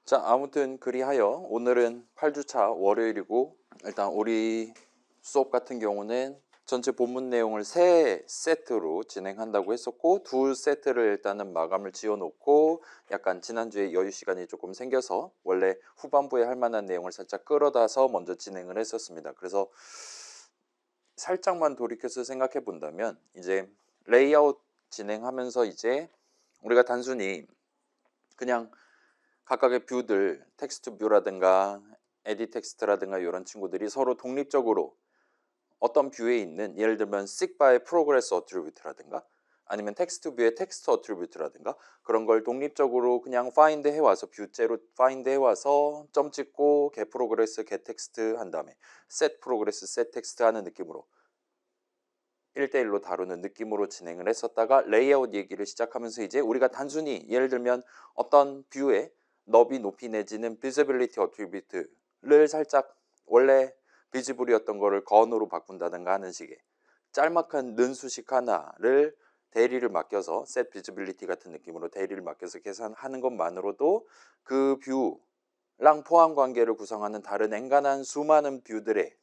자, 아무튼 그리하여 오늘은 8주차 월요일이고, 일단 우리 수업 같은 경우는 전체 본문 내용을 세 세트로 진행한다고 했었고, 두 세트를 일단은 마감을 지어 놓고, 약간 지난주에 여유 시간이 조금 생겨서 원래 후반부에 할 만한 내용을 살짝 끌어다서 먼저 진행을 했었습니다. 그래서 살짝만 돌이켜서 생각해 본다면, 이제 레이아웃 진행하면서 이제 우리가 단순히 그냥 각각의 뷰들, 텍스트 뷰라든가 에디 텍스트라든가 이런 친구들이 서로 독립적으로 어떤 뷰에 있는, 예를 들면 식바의 프로그레스 어트리뷰트라든가 아니면 텍스트 뷰의 텍스트 어트리뷰트라든가 그런 걸 독립적으로 그냥 파인드 해와서, 뷰째로 파인드 해와서 점 찍고 get 프로그레스 get 텍스트 한 다음에 set 프로그레스 set 텍스트 하는 느낌으로 1대1로 다루는 느낌으로 진행을 했었다가, 레이아웃 얘기를 시작하면서 이제 우리가 단순히 예를 들면 어떤 뷰의 너비, 높이 내지는 비지빌리티 어트리뷰트를 살짝 원래 비지블이었던 거를 건으로 바꾼다든가 하는 식의 짤막한 는수식 하나를 대리를 맡겨서, 셋 비지빌리티 같은 느낌으로 대리를 맡겨서 계산하는 것만으로도 그 뷰랑 포함 관계를 구성하는 다른 엔간한 수많은 뷰들의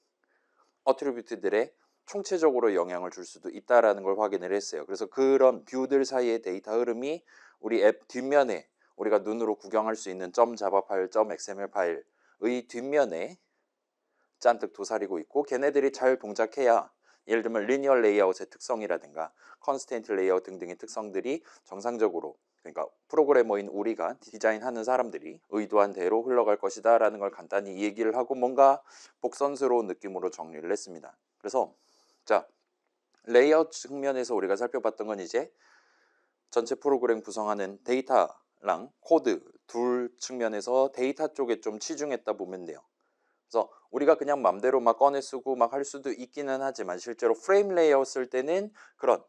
어트리뷰트들의 총체적으로 영향을 줄 수도 있다라는 걸 확인을 했어요. 그래서 그런 뷰들 사이의 데이터 흐름이 우리 앱 뒷면에 우리가 눈으로 구경할 수 있는 .java 파일, .xml 파일의 뒷면에 잔뜩 도사리고 있고, 걔네들이 잘 동작해야 예를 들면 리니어 레이아웃의 특성이라든가 컨스테인트 레이아웃 등등의 특성들이 정상적으로, 그러니까 프로그래머인 우리가 디자인하는 사람들이 의도한 대로 흘러갈 것이다 라는 걸 간단히 얘기를 하고 뭔가 복선스러운 느낌으로 정리를 했습니다. 그래서 자, 레이아웃 측면에서 우리가 살펴봤던 건 이제 전체 프로그램 구성하는 데이터랑 코드 둘 측면에서 데이터 쪽에 좀 치중했다 보면 돼요. 그래서 우리가 그냥 맘대로 막 꺼내 쓰고 막 할 수도 있기는 하지만, 실제로 프레임 레이아웃 쓸 때는 그런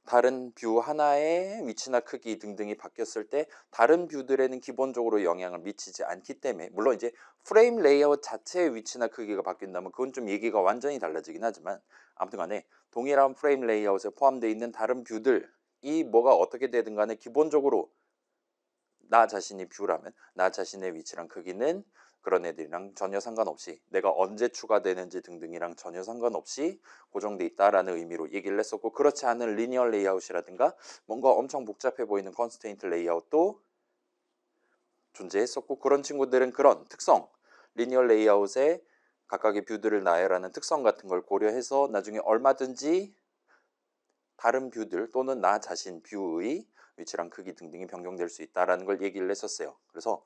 다른 뷰 하나의 위치나 크기 등등이 바뀌었을 때 다른 뷰들에는 기본적으로 영향을 미치지 않기 때문에, 물론 이제 프레임 레이아웃 자체의 위치나 크기가 바뀐다면 그건 좀 얘기가 완전히 달라지긴 하지만, 아무튼 간에 동일한 프레임 레이아웃에 포함되어 있는 다른 뷰들이 뭐가 어떻게 되든 간에 기본적으로 나 자신이 뷰라면 나 자신의 위치랑 크기는 그런 애들이랑 전혀 상관없이, 내가 언제 추가되는지 등등이랑 전혀 상관없이 고정돼 있다라는 의미로 얘기를 했었고, 그렇지 않은 리니어 레이아웃이라든가 뭔가 엄청 복잡해 보이는 컨스테인트 레이아웃도 존재했었고, 그런 친구들은 그런 특성, 리니어 레이아웃에 각각의 뷰들을 나열하는 특성 같은 걸 고려해서 나중에 얼마든지 다른 뷰들 또는 나 자신 뷰의 위치랑 크기 등등이 변경될 수 있다라는 걸 얘기를 했었어요. 그래서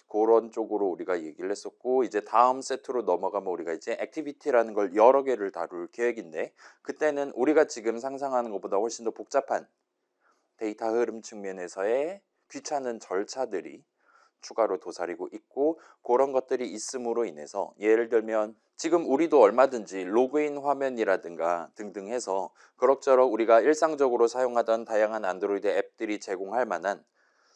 그런 쪽으로 우리가 얘기를 했었고, 이제 다음 세트로 넘어가면 우리가 이제 액티비티라는 걸 여러 개를 다룰 계획인데, 그때는 우리가 지금 상상하는 것보다 훨씬 더 복잡한 데이터 흐름 측면에서의 귀찮은 절차들이 추가로 도사리고 있고, 그런 것들이 있음으로 인해서 예를 들면 지금 우리도 얼마든지 로그인 화면이라든가 등등 해서 그럭저럭 우리가 일상적으로 사용하던 다양한 안드로이드 앱들이 제공할 만한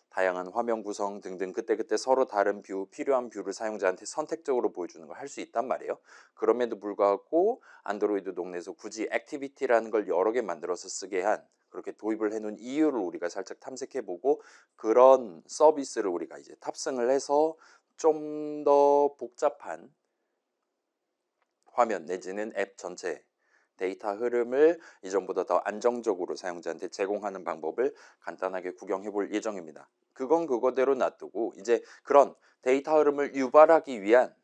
다양한 화면 구성 등등 그때그때 서로 다른 뷰, 필요한 뷰를 사용자한테 선택적으로 보여주는 걸 할 수 있단 말이에요. 그럼에도 불구하고 안드로이드 동네에서 굳이 액티비티라는 걸 여러 개 만들어서 쓰게 한, 그렇게 도입을 해놓은 이유를 우리가 살짝 탐색해보고, 그런 서비스를 우리가 이제 탑승을 해서 좀 더 복잡한 화면 내지는 앱 전체 데이터 흐름을 이전보다 더 안정적으로 사용자한테 제공하는 방법을 간단하게 구경해 볼 예정입니다. 그건 그거대로 놔두고, 이제 그런 데이터 흐름을 유발하기 위한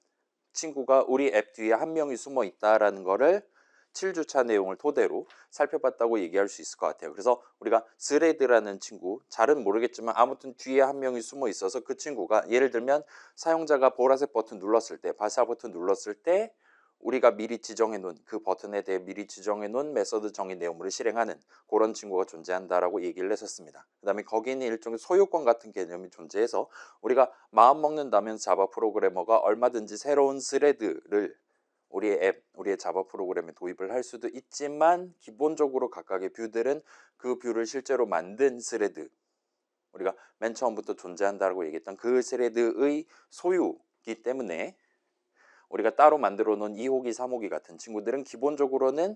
친구가 우리 앱 뒤에 한 명이 숨어 있다라는 거를 7주차 내용을 토대로 살펴봤다고 얘기할 수 있을 것 같아요. 그래서 우리가 스레드라는 친구, 잘은 모르겠지만 아무튼 뒤에 한 명이 숨어 있어서 그 친구가 예를 들면 사용자가 보라색 버튼 눌렀을 때, 발사 버튼 눌렀을 때 우리가 미리 지정해 놓은 그 버튼에 대해 미리 지정해 놓은 메서드 정의 내용물을 실행하는 그런 친구가 존재한다라고 얘기를 했었습니다. 그 다음에 거기는 일종의 소유권 같은 개념이 존재해서 우리가 마음 먹는다면 자바 프로그래머가 얼마든지 새로운 스레드를 우리의 앱, 우리의 자바 프로그램에 도입을 할 수도 있지만, 기본적으로 각각의 뷰들은 그 뷰를 실제로 만든 스레드, 우리가 맨 처음부터 존재한다고 얘기했던 그 스레드의 소유이기 때문에 우리가 따로 만들어 놓은 2호기, 3호기 같은 친구들은 기본적으로는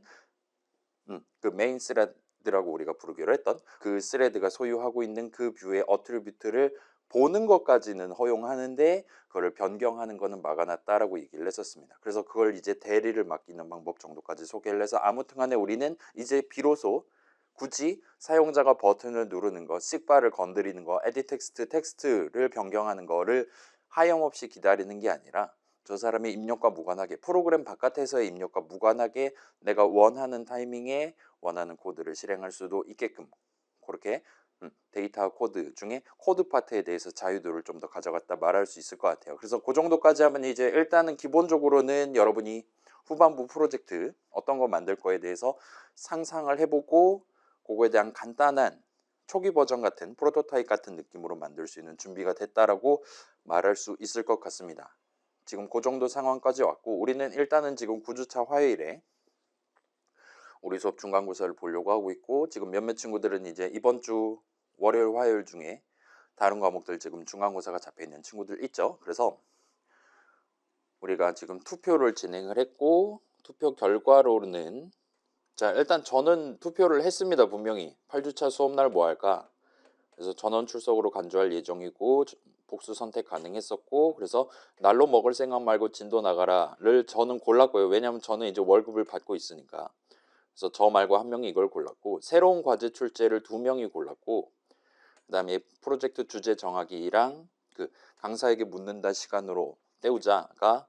그 메인 스레드라고 우리가 부르기로 했던 그 스레드가 소유하고 있는 그 뷰의 어트리뷰트를 보는 것까지는 허용하는데 그걸 변경하는 거는 막아놨다라고 얘기를 했었습니다. 그래서 그걸 이제 대리를 맡기는 방법 정도까지 소개를 해서 아무튼 간에 우리는 이제 비로소 굳이 사용자가 버튼을 누르는 거, 씩바를 건드리는 거, 에디 텍스트를 변경하는 거를 하염없이 기다리는 게 아니라 저 사람의 입력과 무관하게, 프로그램 바깥에서의 입력과 무관하게 내가 원하는 타이밍에 원하는 코드를 실행할 수도 있게끔 그렇게 데이터 코드 중에 코드 파트에 대해서 자유도를 좀 더 가져갔다 말할 수 있을 것 같아요. 그래서 그 정도까지 하면 이제 일단은 기본적으로는 여러분이 후반부 프로젝트 어떤 거 만들 거에 대해서 상상을 해보고 그거에 대한 간단한 초기 버전 같은 프로토타입 같은 느낌으로 만들 수 있는 준비가 됐다라고 말할 수 있을 것 같습니다. 지금 그 정도 상황까지 왔고 우리는 일단은 지금 9주차 화요일에 우리 수업 중간고사를 보려고 하고 있고 지금 몇몇 친구들은 이제 이번 주 월요일 화요일 중에 다른 과목들 지금 중간고사가 잡혀 있는 친구들 있죠. 그래서 우리가 지금 투표를 진행을 했고 투표 결과로는 자 일단 저는 투표를 했습니다. 분명히 8주차 수업날 뭐 할까 그래서 전원 출석으로 간주할 예정이고 복수 선택 가능했었고 그래서 날로 먹을 생각 말고 진도 나가라를 저는 골랐고요. 왜냐하면 저는 이제 월급을 받고 있으니까. 그래서 저 말고 한 명이 이걸 골랐고 새로운 과제 출제를 2명이 골랐고 그다음에 프로젝트 주제 정하기랑 그 강사에게 묻는다 시간으로 때우자가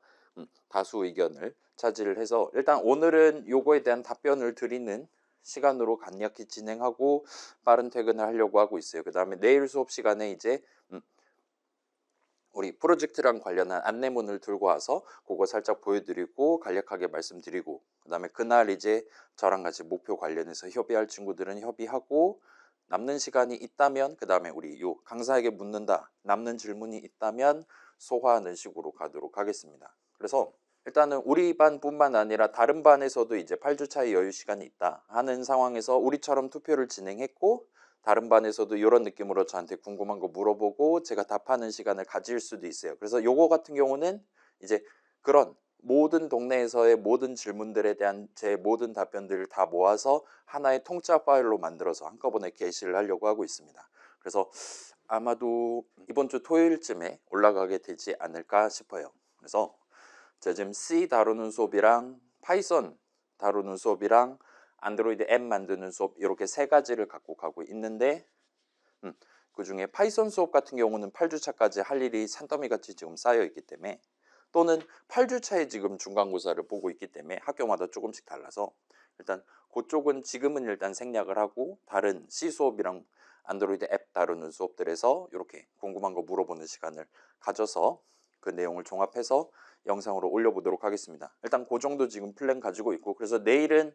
다수 의견을 차지를 해서 일단 오늘은 요거에 대한 답변을 드리는 시간으로 간략히 진행하고 빠른 퇴근을 하려고 하고 있어요. 그 다음에 내일 수업 시간에 이제 우리 프로젝트랑 관련한 안내문을 들고 와서 그거 살짝 보여드리고 간략하게 말씀드리고 그 다음에 그날 이제 저랑 같이 목표 관련해서 협의할 친구들은 협의하고 남는 시간이 있다면 그 다음에 우리 요 강사에게 묻는다 남는 질문이 있다면 소화하는 식으로 가도록 하겠습니다. 그래서 일단은 우리 반뿐만 아니라 다른 반에서도 이제 8주차의 여유 시간이 있다 하는 상황에서 우리처럼 투표를 진행했고 다른 반에서도 이런 느낌으로 저한테 궁금한 거 물어보고 제가 답하는 시간을 가질 수도 있어요. 그래서 요거 같은 경우는 이제 그런 모든 동네에서의 모든 질문들에 대한 제 모든 답변들을 다 모아서 하나의 통짜 파일로 만들어서 한꺼번에 게시를 하려고 하고 있습니다. 그래서 아마도 이번 주 토요일쯤에 올라가게 되지 않을까 싶어요. 그래서 제가 지금 C 다루는 수업이랑 파이썬 다루는 수업이랑 안드로이드 앱 만드는 수업 이렇게 세 가지를 갖고 가고 있는데 그 중에 파이썬 수업 같은 경우는 8주차까지 할 일이 산더미같이 지금 쌓여 있기 때문에 또는 8주차에 지금 중간고사를 보고 있기 때문에 학교마다 조금씩 달라서 일단 그쪽은 지금은 일단 생략을 하고 다른 C 수업이랑 안드로이드 앱 다루는 수업들에서 이렇게 궁금한 거 물어보는 시간을 가져서 그 내용을 종합해서 영상으로 올려보도록 하겠습니다. 일단 그 정도 지금 플랜 가지고 있고 그래서 내일은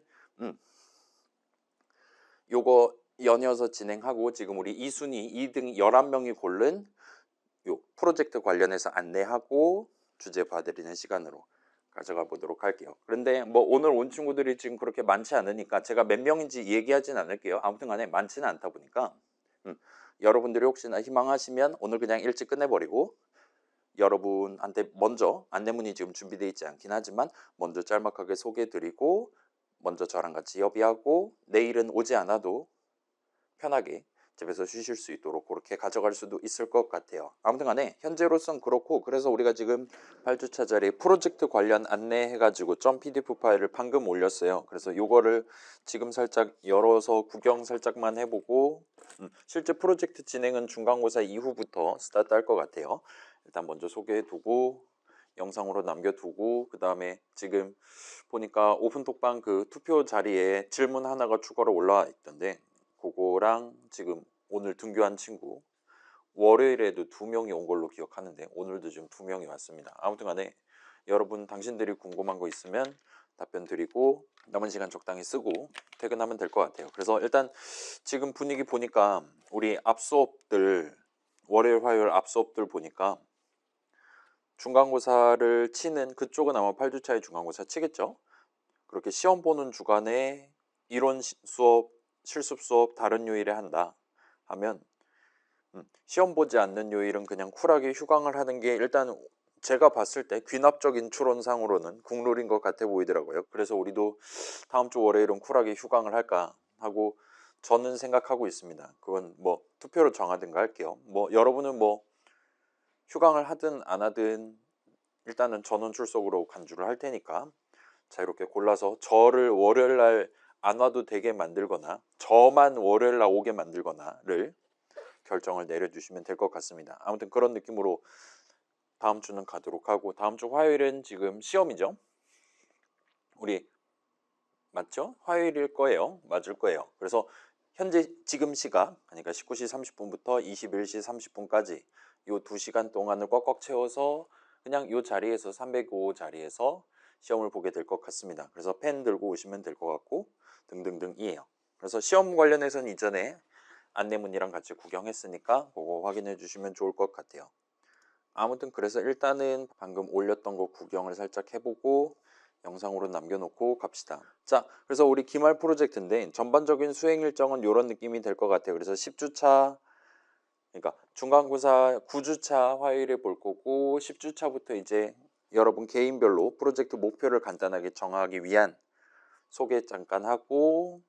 요거 연이어서 진행하고 지금 우리 2순위 2등 11명이 고른 요 프로젝트 관련해서 안내하고 주제 봐드리는 시간으로 가져가 보도록 할게요. 그런데 뭐 오늘 온 친구들이 지금 그렇게 많지 않으니까 제가 몇 명인지 얘기하진 않을게요. 아무튼 간에 많지는 않다 보니까 여러분들이 혹시나 희망하시면 오늘 그냥 일찍 끝내버리고 여러분한테 먼저 안내문이 지금 준비되어 있지 않긴 하지만 먼저 짤막하게 소개해드리고 먼저 저랑 같이 협의하고 내일은 오지 않아도 편하게 집에서 쉬실 수 있도록 그렇게 가져갈 수도 있을 것 같아요. 아무튼 간에 현재로선 그렇고 그래서 우리가 지금 8주차 자리 프로젝트 관련 안내해가지고 .pdf 파일을 방금 올렸어요. 그래서 요거를 지금 살짝 열어서 구경 살짝만 해보고 실제 프로젝트 진행은 중간고사 이후부터 스타트 할 것 같아요. 일단 먼저 소개해두고 영상으로 남겨두고 그 다음에 지금 보니까 오픈톡방 그 투표 자리에 질문 하나가 추가로 올라와 있던데 그거랑 지금 오늘 등교한 친구 월요일에도 2명이 온 걸로 기억하는데 오늘도 지금 2명이 왔습니다. 아무튼 간에 여러분 당신들이 궁금한 거 있으면 답변 드리고 남은 시간 적당히 쓰고 퇴근하면 될 것 같아요. 그래서 일단 지금 분위기 보니까 우리 앞 수업들 월요일 화요일 앞 수업들 보니까 중간고사를 치는 그쪽은 아마 8주차의 중간고사 치겠죠. 그렇게 시험 보는 주간에 이론 수업, 실습 수업 다른 요일에 한다 하면 시험 보지 않는 요일은 그냥 쿨하게 휴강을 하는 게 일단 제가 봤을 때 귀납적인 추론상으로는 국룰인 것 같아 보이더라고요. 그래서 우리도 다음 주 월요일은 쿨하게 휴강을 할까 하고 저는 생각하고 있습니다. 그건 뭐 투표로 정하든가 할게요. 뭐 여러분은 뭐 휴강을 하든 안 하든 일단은 전원 출석으로 간주를 할 테니까 자유롭게 골라서 저를 월요일 날 안 와도 되게 만들거나 저만 월요일 날 오게 만들거나를 결정을 내려주시면 될 것 같습니다. 아무튼 그런 느낌으로 다음 주는 가도록 하고, 다음 주 화요일은 지금 시험이죠. 우리 맞죠? 화요일일 거예요. 맞을 거예요. 그래서 현재 지금 시각, 그러니까 19시 30분부터 21시 30분까지 요 2시간 동안을 꽉꽉 채워서 그냥 요 자리에서 305 자리에서 시험을 보게 될 것 같습니다. 그래서 펜 들고 오시면 될 것 같고 등등등이에요. 그래서 시험 관련해서는 이전에 안내문이랑 같이 구경했으니까 그거 확인해 주시면 좋을 것 같아요. 아무튼 그래서 일단은 방금 올렸던 거 구경을 살짝 해보고 영상으로 남겨놓고 갑시다. 자, 그래서 우리 기말 프로젝트인데 전반적인 수행 일정은 이런 느낌이 될 것 같아요. 그래서 10주차, 그러니까 중간고사 9주차 화요일에 볼 거고 10주차부터 이제 여러분 개인별로 프로젝트 목표를 간단하게 정하기 위한 소개 잠깐 하고,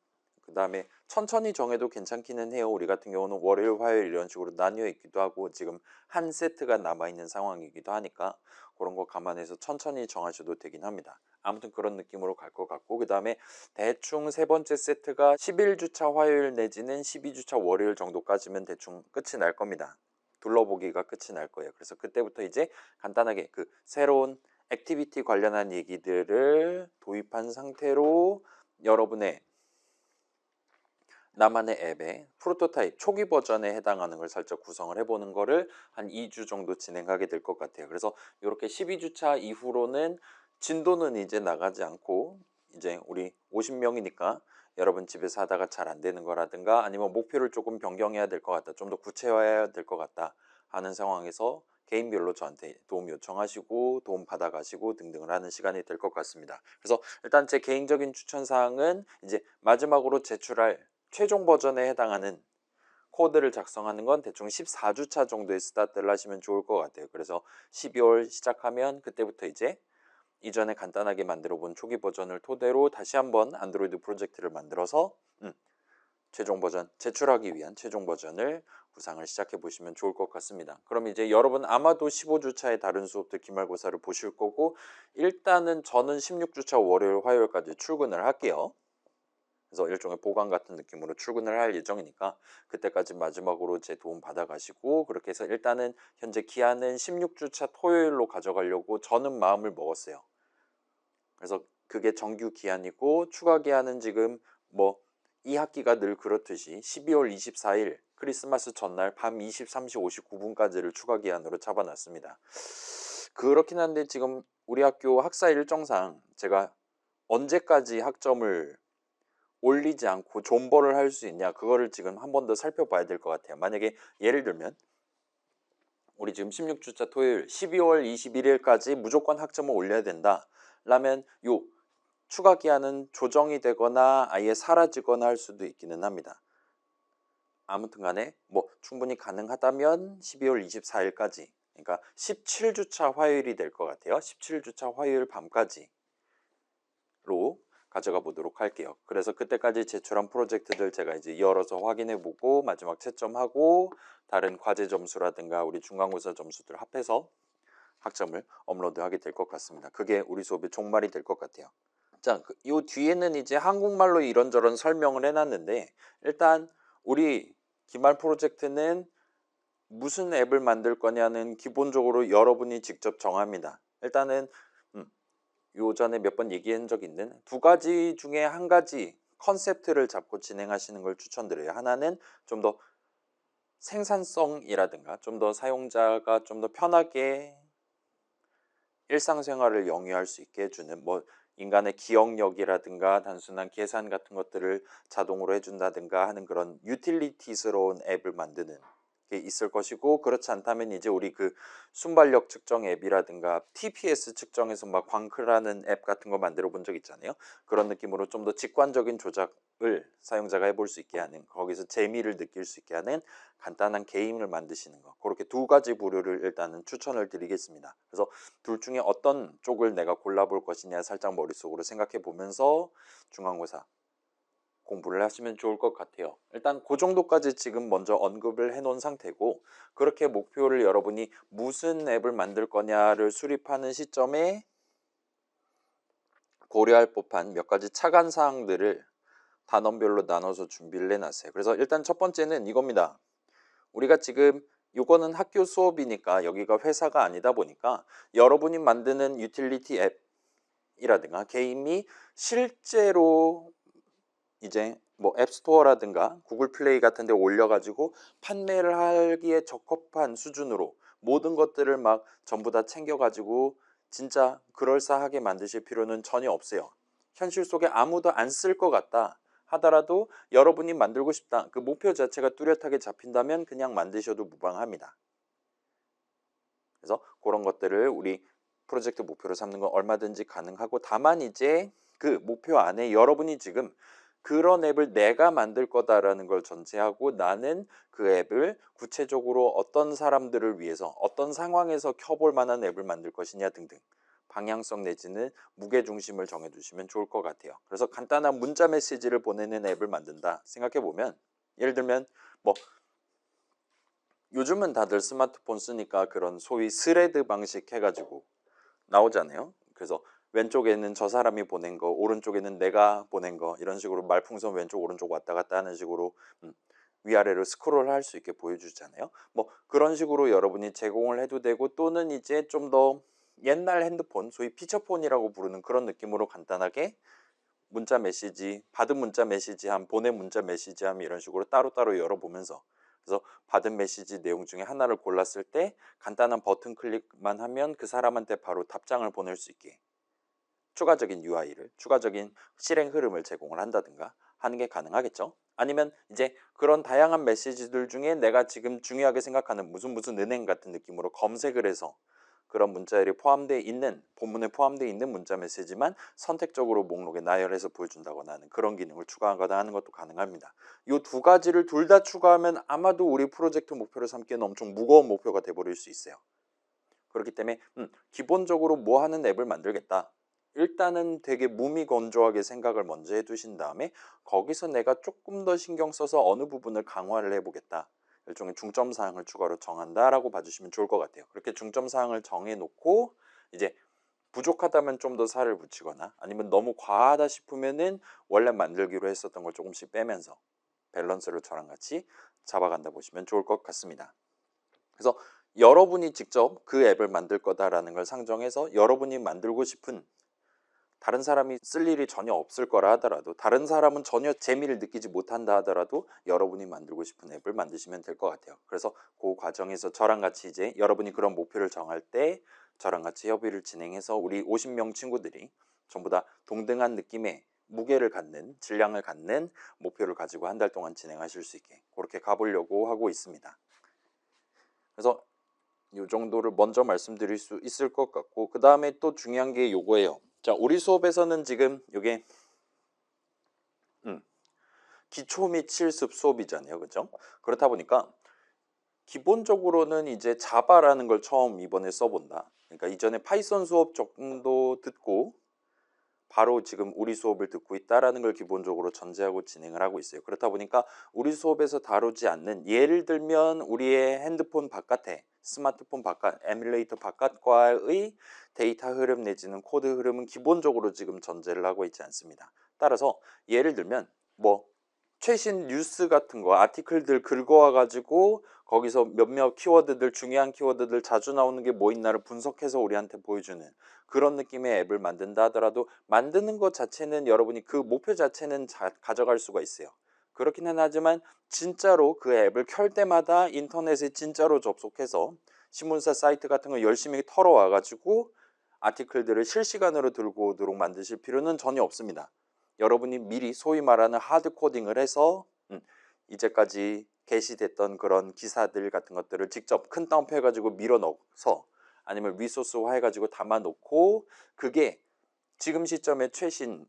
그 다음에 천천히 정해도 괜찮기는 해요. 우리 같은 경우는 월요일, 화요일 이런 식으로 나뉘어 있기도 하고 지금 한 세트가 남아있는 상황이기도 하니까 그런 거 감안해서 천천히 정하셔도 되긴 합니다. 아무튼 그런 느낌으로 갈 것 같고, 그 다음에 대충 세 번째 세트가 11주차 화요일 내지는 12주차 월요일 정도까지면 대충 끝이 날 겁니다. 둘러보기가 끝이 날 거예요. 그래서 그때부터 이제 간단하게 그 새로운 액티비티 관련한 얘기들을 도입한 상태로 여러분의 나만의 앱의 프로토타입 초기 버전에 해당하는 걸 살짝 구성을 해보는 거를 한 2주 정도 진행하게 될 것 같아요. 그래서 이렇게 12주차 이후로는 진도는 이제 나가지 않고 이제 우리 50명이니까 여러분 집에서 하다가 잘 안 되는 거라든가 아니면 목표를 조금 변경해야 될 것 같다, 좀 더 구체화해야 될 것 같다 하는 상황에서 개인별로 저한테 도움 요청하시고 도움 받아가시고 등등을 하는 시간이 될 것 같습니다. 그래서 일단 제 개인적인 추천사항은 이제 마지막으로 제출할 최종 버전에 해당하는 코드를 작성하는 건 대충 14주차 정도에 스타트를 하시면 좋을 것 같아요. 그래서 12월 시작하면 그때부터 이제 이전에 간단하게 만들어 본 초기 버전을 토대로 다시 한번 안드로이드 프로젝트를 만들어서 최종 버전 제출하기 위한 최종 버전을 구상을 시작해 보시면 좋을 것 같습니다. 그럼 이제 여러분 아마도 15주차의 다른 수업들 기말고사를 보실 거고, 일단은 저는 16주차 월요일 화요일까지 출근을 할게요. 그래서 일종의 보강 같은 느낌으로 출근을 할 예정이니까 그때까지 마지막으로 제 도움 받아가시고, 그렇게 해서 일단은 현재 기한은 16주차 토요일로 가져가려고 저는 마음을 먹었어요. 그래서 그게 정규 기한이고 추가 기한은 지금 뭐 이 학기가 늘 그렇듯이 12월 24일 크리스마스 전날 밤 23시 59분까지를 추가 기한으로 잡아놨습니다. 그렇긴 한데 지금 우리 학교 학사 일정상 제가 언제까지 학점을 올리지 않고 존버를 할 수 있냐, 그거를 지금 한 번 더 살펴봐야 될 것 같아요. 만약에 예를 들면 우리 지금 16주차 토요일 12월 21일까지 무조건 학점을 올려야 된다 라면 요 추가 기한은 조정이 되거나 아예 사라지거나 할 수도 있기는 합니다. 아무튼 간에 뭐 충분히 가능하다면 12월 24일까지, 그러니까 17주차 화요일이 될 것 같아요. 17주차 화요일 밤까지로 가져가 보도록 할게요. 그래서 그때까지 제출한 프로젝트들 제가 이제 열어서 확인해 보고 마지막 채점하고 다른 과제 점수라든가 우리 중간고사 점수들 합해서 학점을 업로드하게 될 것 같습니다. 그게 우리 수업의 종말이 될 것 같아요. 자, 요 뒤에는 이제 한국말로 이런저런 설명을 해놨는데, 일단 우리 기말 프로젝트는 무슨 앱을 만들 거냐는 기본적으로 여러분이 직접 정합니다. 일단은 요전에 몇 번 얘기한 적 있는 두 가지 중에 한 가지 컨셉트를 잡고 진행하시는 걸 추천드려요. 하나는 좀 더 생산성이라든가 좀 더 사용자가 좀 더 편하게 일상생활을 영위할 수 있게 해주는 뭐 인간의 기억력이라든가 단순한 계산 같은 것들을 자동으로 해준다든가 하는 그런 유틸리티스러운 앱을 만드는 게 있을 것이고, 그렇지 않다면 이제 우리 그 순발력 측정 앱이라든가 TPS 측정해서 막 광클하는 앱 같은 거 만들어 본 적 있잖아요. 그런 느낌으로 좀 더 직관적인 조작을 사용자가 해볼 수 있게 하는, 거기서 재미를 느낄 수 있게 하는 간단한 게임을 만드시는 거, 그렇게 두 가지 부류를 일단은 추천을 드리겠습니다. 그래서 둘 중에 어떤 쪽을 내가 골라볼 것이냐 살짝 머릿속으로 생각해 보면서 중간고사 공부를 하시면 좋을 것 같아요. 일단 그 정도까지 지금 먼저 언급을 해 놓은 상태고, 그렇게 목표를 여러분이 무슨 앱을 만들 거냐를 수립하는 시점에 고려할 법한 몇 가지 차관 사항들을 단원별로 나눠서 준비를 해놨어요. 그래서 일단 첫 번째는 이겁니다. 우리가 지금 요거는 학교 수업이니까 여기가 회사가 아니다 보니까 여러분이 만드는 유틸리티 앱이라든가 게임이 실제로 이제 뭐 앱스토어라든가 구글 플레이 같은 데 올려가지고 판매를 하기에 적합한 수준으로 모든 것들을 막 전부 다 챙겨가지고 진짜 그럴싸하게 만드실 필요는 전혀 없어요. 현실 속에 아무도 안 쓸 것 같다 하더라도 여러분이 만들고 싶다, 그 목표 자체가 뚜렷하게 잡힌다면 그냥 만드셔도 무방합니다. 그래서 그런 것들을 우리 프로젝트 목표로 삼는 건 얼마든지 가능하고, 다만 이제 그 목표 안에 여러분이 지금 그런 앱을 내가 만들 거다라는 걸 전제하고 나는 그 앱을 구체적으로 어떤 사람들을 위해서 어떤 상황에서 켜볼 만한 앱을 만들 것이냐 등등 방향성 내지는 무게중심을 정해두시면 좋을 것 같아요. 그래서 간단한 문자 메시지를 보내는 앱을 만든다 생각해보면, 예를 들면 뭐 요즘은 다들 스마트폰 쓰니까 그런 소위 스레드 방식 해가지고 나오잖아요. 그래서 왼쪽에는 저 사람이 보낸 거, 오른쪽에는 내가 보낸 거, 이런 식으로 말풍선 왼쪽 오른쪽 왔다 갔다 하는 식으로 위아래로 스크롤 할 수 있게 보여주잖아요. 뭐 그런 식으로 여러분이 제공을 해도 되고, 또는 이제 좀 더 옛날 핸드폰, 소위 피처폰이라고 부르는 그런 느낌으로 간단하게 문자 메시지, 받은 문자 메시지함, 보낸 문자 메시지함, 이런 식으로 따로따로 열어보면서, 그래서 받은 메시지 내용 중에 하나를 골랐을 때 간단한 버튼 클릭만 하면 그 사람한테 바로 답장을 보낼 수 있게 추가적인 UI를, 추가적인 실행 흐름을 제공을 한다든가 하는 게 가능하겠죠. 아니면 이제 그런 다양한 메시지들 중에 내가 지금 중요하게 생각하는 무슨 은행 같은 느낌으로 검색을 해서 그런 문자열이 포함되어 있는, 본문에 포함되어 있는 문자 메시지만 선택적으로 목록에 나열해서 보여준다거나 하는 그런 기능을 추가하거나 하는 것도 가능합니다. 이 두 가지를 둘 다 추가하면 아마도 우리 프로젝트 목표를 삼기에는 엄청 무거운 목표가 돼버릴 수 있어요. 그렇기 때문에 기본적으로 뭐 하는 앱을 만들겠다, 일단은 되게 무미건조하게 생각을 먼저 해두신 다음에 거기서 내가 조금 더 신경 써서 어느 부분을 강화를 해보겠다, 일종의 중점 사항을 추가로 정한다라고 봐주시면 좋을 것 같아요. 그렇게 중점 사항을 정해놓고 이제 부족하다면 좀 더 살을 붙이거나, 아니면 너무 과하다 싶으면은 원래 만들기로 했었던 걸 조금씩 빼면서 밸런스를 저랑 같이 잡아간다 보시면 좋을 것 같습니다. 그래서 여러분이 직접 그 앱을 만들 거다라는 걸 상정해서 여러분이 만들고 싶은, 다른 사람이 쓸 일이 전혀 없을 거라 하더라도, 다른 사람은 전혀 재미를 느끼지 못한다 하더라도 여러분이 만들고 싶은 앱을 만드시면 될 것 같아요. 그래서 그 과정에서 저랑 같이 이제 여러분이 그런 목표를 정할 때 저랑 같이 협의를 진행해서 우리 50명 친구들이 전부 다 동등한 느낌의 무게를 갖는, 질량을 갖는 목표를 가지고 한 달 동안 진행하실 수 있게 그렇게 가보려고 하고 있습니다. 그래서 이 정도를 먼저 말씀드릴 수 있을 것 같고, 그 다음에 또 중요한 게 요거예요. 자, 우리 수업에서는 지금 이게 기초 및 실습 수업이잖아요, 그죠? 그렇다 보니까 기본적으로는 이제 자바라는 걸 처음 이번에 써본다. 그러니까 이전에 파이썬 수업 정도 듣고 바로 지금 우리 수업을 듣고 있다라는 걸 기본적으로 전제하고 진행을 하고 있어요. 그렇다 보니까 우리 수업에서 다루지 않는, 예를 들면 우리의 핸드폰 바깥에, 스마트폰 바깥, 에뮬레이터 바깥과의 데이터 흐름 내지는 코드 흐름은 기본적으로 지금 전제를 하고 있지 않습니다. 따라서 예를 들면 뭐 최신 뉴스 같은 거, 아티클들 긁어와 가지고 거기서 몇몇 키워드들, 중요한 키워드들 자주 나오는 게 뭐 있나를 분석해서 우리한테 보여주는 그런 느낌의 앱을 만든다 하더라도, 만드는 것 자체는 여러분이 그 목표 자체는 가져갈 수가 있어요. 그렇기는 하지만 진짜로 그 앱을 켤 때마다 인터넷에 진짜로 접속해서 신문사 사이트 같은 거 열심히 털어와 가지고 아티클들을 실시간으로 들고 오도록 만드실 필요는 전혀 없습니다. 여러분이 미리 소위 말하는 하드 코딩을 해서 이제까지 게시됐던 그런 기사들 같은 것들을 직접 큰 덤프 해가지고 밀어 넣어서, 아니면 리소스화 해가지고 담아 놓고, 그게 지금 시점에 최신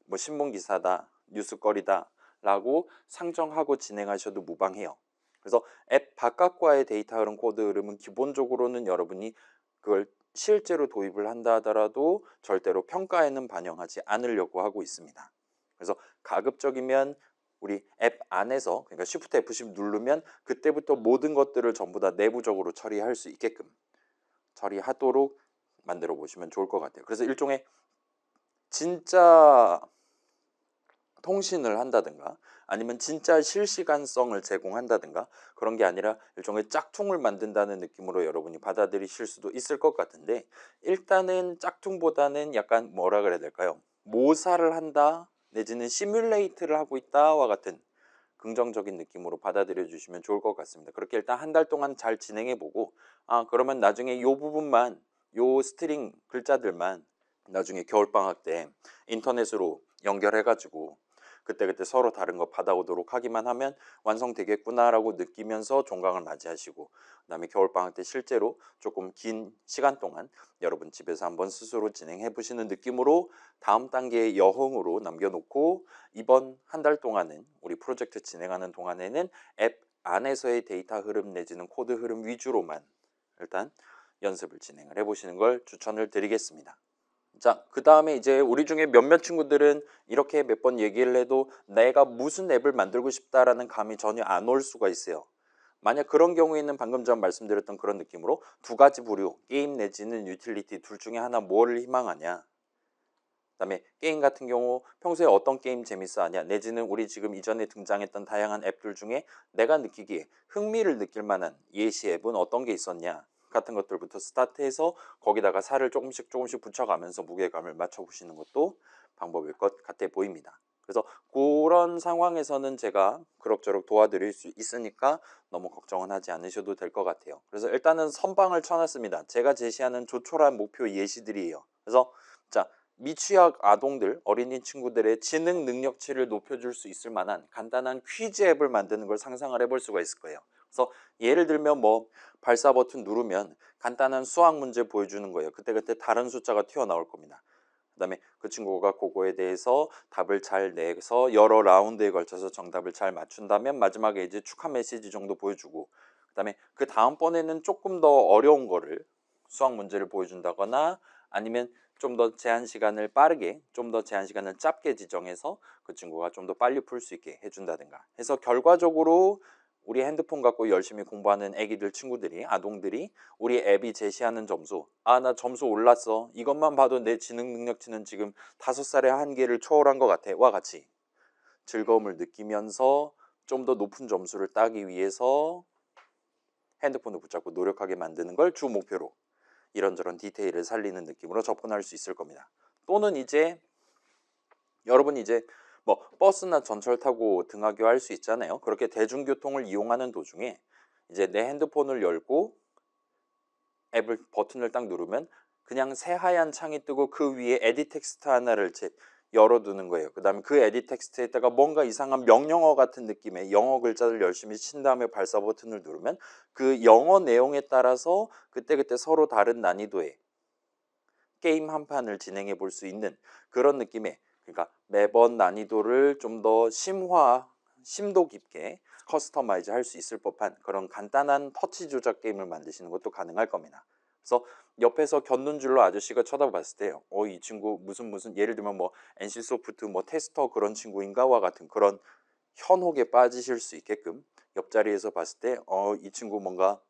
뭐 신문 기사다, 뉴스거리다 라고 상정하고 진행하셔도 무방해요. 그래서 앱 바깥과의 데이터 흐름, 코드 흐름은 기본적으로는 여러분이 그걸 실제로 도입을 한다 하더라도 절대로 평가에는 반영하지 않으려고 하고 있습니다. 그래서 가급적이면 우리 앱 안에서, 그러니까 Shift F10 누르면 그때부터 모든 것들을 전부 다 내부적으로 처리할 수 있게끔 처리하도록 만들어 보시면 좋을 것 같아요. 그래서 일종의 진짜 통신을 한다든가 아니면 진짜 실시간성을 제공한다든가 그런 게 아니라 일종의 짝퉁을 만든다는 느낌으로 여러분이 받아들이실 수도 있을 것 같은데, 일단은 짝퉁보다는 약간 뭐라 그래야 될까요? 모사를 한다 내지는 시뮬레이트를 하고 있다와 같은 긍정적인 느낌으로 받아들여 주시면 좋을 것 같습니다. 그렇게 일단 한 달 동안 잘 진행해 보고, 그러면 나중에 요 부분만, 요 스트링 글자들만 나중에 겨울방학 때 인터넷으로 연결해 가지고 그때그때 서로 다른 거 받아오도록 하기만 하면 완성되겠구나라고 느끼면서 종강을 맞이하시고, 그다음에 겨울방학 때 실제로 조금 긴 시간 동안 여러분 집에서 한번 스스로 진행해 보시는 느낌으로 다음 단계의 여행으로 남겨놓고, 이번 한 달 동안은 우리 프로젝트 진행하는 동안에는 앱 안에서의 데이터 흐름 내지는 코드 흐름 위주로만 일단 연습을 진행을 해보시는 걸 추천을 드리겠습니다. 자, 그 다음에 이제 우리 중에 몇몇 친구들은 이렇게 몇 번 얘기를 해도 내가 무슨 앱을 만들고 싶다라는 감이 전혀 안 올 수가 있어요. 만약 그런 경우에는 방금 전 말씀드렸던 그런 느낌으로 두 가지 부류, 게임 내지는 유틸리티 둘 중에 하나 뭘 희망하냐, 그다음에 게임 같은 경우 평소에 어떤 게임 재밌어 하냐, 내지는 우리 지금 이전에 등장했던 다양한 앱들 중에 내가 느끼기에 흥미를 느낄 만한 예시 앱은 어떤 게 있었냐 같은 것들부터 스타트해서 거기다가 살을 조금씩 붙여가면서 무게감을 맞춰보시는 것도 방법일 것 같아 보입니다. 그래서 그런 상황에서는 제가 그럭저럭 도와드릴 수 있으니까 너무 걱정은 하지 않으셔도 될 것 같아요. 그래서 일단은 선방을 쳐놨습니다. 제가 제시하는 조촐한 목표 예시들이에요. 그래서 자, 미취학 아동들, 어린이 친구들의 지능 능력치를 높여줄 수 있을 만한 간단한 퀴즈 앱을 만드는 걸 상상을 해볼 수가 있을 거예요. 그래서 예를 들면 뭐 발사 버튼 누르면 간단한 수학 문제 보여주는 거예요. 그때그때 다른 숫자가 튀어나올 겁니다. 그 다음에 그 친구가 그거에 대해서 답을 잘 내서 여러 라운드에 걸쳐서 정답을 잘 맞춘다면 마지막에 이제 축하 메시지 정도 보여주고, 그 다음에 그 다음번에는 조금 더 어려운 거를 수학 문제를 보여준다거나 아니면 좀 더 제한 시간을 빠르게, 좀 더 제한 시간을 짧게 지정해서 그 친구가 좀 더 빨리 풀 수 있게 해준다든가 해서 결과적으로 우리 핸드폰 갖고 열심히 공부하는 애기들 친구들이, 아동들이 우리 앱이 제시하는 점수, 나 점수 올랐어, 이것만 봐도 내 지능 능력치는 지금 5살의 한계를 초월한 것 같아 와 같이 즐거움을 느끼면서 좀 더 높은 점수를 따기 위해서 핸드폰을 붙잡고 노력하게 만드는 걸 주 목표로 이런저런 디테일을 살리는 느낌으로 접근할 수 있을 겁니다. 또는 이제 여러분이 이제 뭐 버스나 전철 타고 등하교 할 수 있잖아요. 그렇게 대중교통을 이용하는 도중에 이제 내 핸드폰을 열고 앱을 버튼을 딱 누르면 그냥 새하얀 창이 뜨고 그 위에 에디 텍스트 하나를 열어두는 거예요. 그 다음에 그 에디 텍스트에다가 뭔가 이상한 명령어 같은 느낌의 영어 글자를 열심히 친 다음에 발사 버튼을 누르면 그 영어 내용에 따라서 그때그때 서로 다른 난이도의 게임 한 판을 진행해 볼 수 있는 그런 느낌의, 그러니까 매번 난이도를 좀 더 심도 깊게 커스터마이즈 할 수 있을 법한 그런 간단한 터치 조작 게임을 만드시는 것도 가능할 겁니다. 그래서 옆에서 곁눈질로 아저씨가 쳐다봤을 때 이 친구 무슨 예를 들면 뭐 NC소프트 뭐 테스터 그런 친구인가와 같은 그런 현혹에 빠지실 수 있게끔 옆자리에서 봤을 때 이 친구 뭔가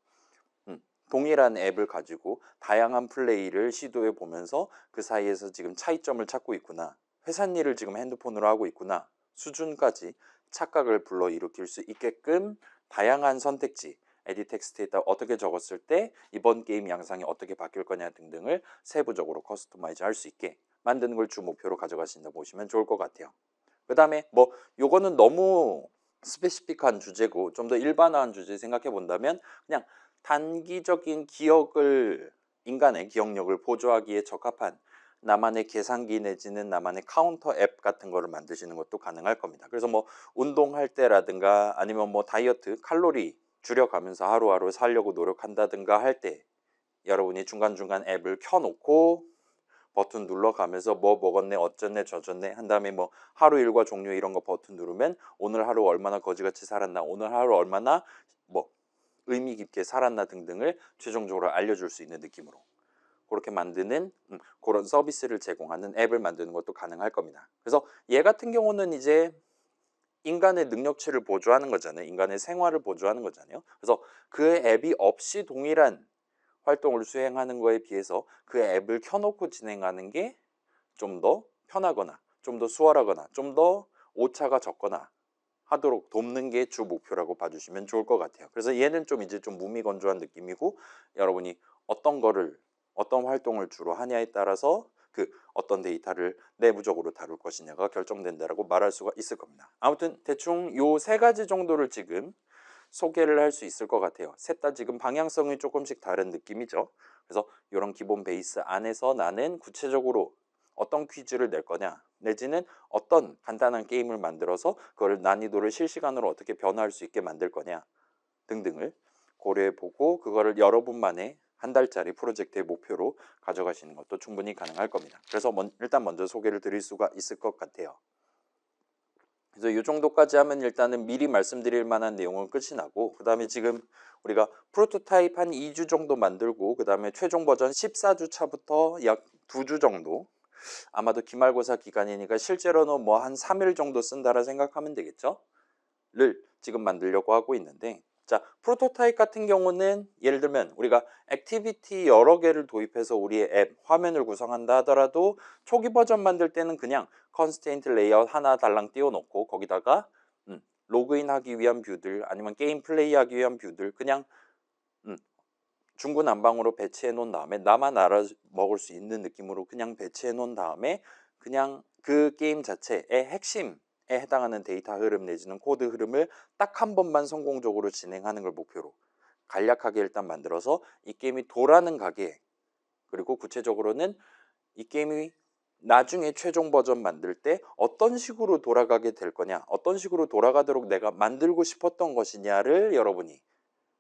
동일한 앱을 가지고 다양한 플레이를 시도해 보면서 그 사이에서 지금 차이점을 찾고 있구나, 회사 일을 지금 핸드폰으로 하고 있구나 수준까지 착각을 불러일으킬 수 있게끔 다양한 선택지, 에디 텍스트에다 어떻게 적었을 때 이번 게임 양상이 어떻게 바뀔 거냐 등등을 세부적으로 커스터마이즈 할 수 있게 만드는 걸 주 목표로 가져가신다 보시면 좋을 것 같아요. 그 다음에 뭐 요거는 너무 스페시픽한 주제고 좀 더 일반화한 주제 생각해 본다면 그냥 단기적인 기억을, 인간의 기억력을 보조하기에 적합한 나만의 계산기 내지는 나만의 카운터 앱 같은 거를 만드시는 것도 가능할 겁니다. 그래서 뭐 운동할 때라든가 아니면 뭐 다이어트 칼로리 줄여가면서 하루하루 살려고 노력한다든가 할 때 여러분이 중간중간 앱을 켜놓고 버튼 눌러가면서 뭐 먹었네 어쩌네 저쩌네 한 다음에 뭐 하루 일과 종료 이런 거 버튼 누르면 오늘 하루 얼마나 거지같이 살았나, 오늘 하루 얼마나 뭐 의미 깊게 살았나 등등을 최종적으로 알려줄 수 있는 느낌으로 그렇게 만드는 그런 서비스를 제공하는 앱을 만드는 것도 가능할 겁니다. 그래서 얘 같은 경우는 이제 인간의 능력치를 보조하는 거잖아요. 인간의 생활을 보조하는 거잖아요. 그래서 그 앱이 없이 동일한 활동을 수행하는 거에 비해서 그 앱을 켜놓고 진행하는 게 좀 더 편하거나 좀 더 수월하거나 좀 더 오차가 적거나 하도록 돕는 게 주 목표라고 봐주시면 좋을 것 같아요. 그래서 얘는 좀 이제 좀 무미건조한 느낌이고, 여러분이 어떤 활동을 주로 하냐에 따라서 그 어떤 데이터를 내부적으로 다룰 것이냐가 결정된다라고 말할 수가 있을 겁니다. 아무튼 대충 요 세 가지 정도를 지금 소개를 할 수 있을 것 같아요. 셋 다 지금 방향성이 조금씩 다른 느낌이죠. 그래서 이런 기본 베이스 안에서 나는 구체적으로 어떤 퀴즈를 낼 거냐, 내지는 어떤 간단한 게임을 만들어서 그걸 난이도를 실시간으로 어떻게 변화할 수 있게 만들 거냐 등등을 고려해 보고, 그거를 여러분만의 한 달짜리 프로젝트의 목표로 가져가시는 것도 충분히 가능할 겁니다. 그래서 일단 먼저 소개를 드릴 수가 있을 것 같아요. 그래서 이 정도까지 하면 일단은 미리 말씀드릴 만한 내용은 끝이 나고, 그 다음에 지금 우리가 프로토타입 한 2주 정도 만들고, 그 다음에 최종 버전 14주 차부터 약 2주 정도, 아마도 기말고사 기간이니까 실제로는 뭐 한 3일 정도 쓴다라 생각하면 되겠죠? 를 지금 만들려고 하고 있는데, 자, 프로토타입 같은 경우는 예를 들면 우리가 액티비티 여러 개를 도입해서 우리의 앱 화면을 구성한다 하더라도 초기 버전 만들 때는 그냥 컨스트레인트 레이아웃 하나 달랑 띄워놓고 거기다가 로그인하기 위한 뷰들 아니면 게임 플레이하기 위한 뷰들 그냥 중구난방으로 배치해 놓은 다음에 나만 알아 먹을 수 있는 느낌으로 그냥 배치해 놓은 다음에 그냥 그 게임 자체의 핵심에 해당하는 데이터 흐름 내지는 코드 흐름을 딱 한 번만 성공적으로 진행하는 걸 목표로 간략하게 일단 만들어서 이 게임이 돌아는 가게, 그리고 구체적으로는 이 게임이 나중에 최종 버전 만들 때 어떤 식으로 돌아가게 될 거냐, 어떤 식으로 돌아가도록 내가 만들고 싶었던 것이냐를 여러분이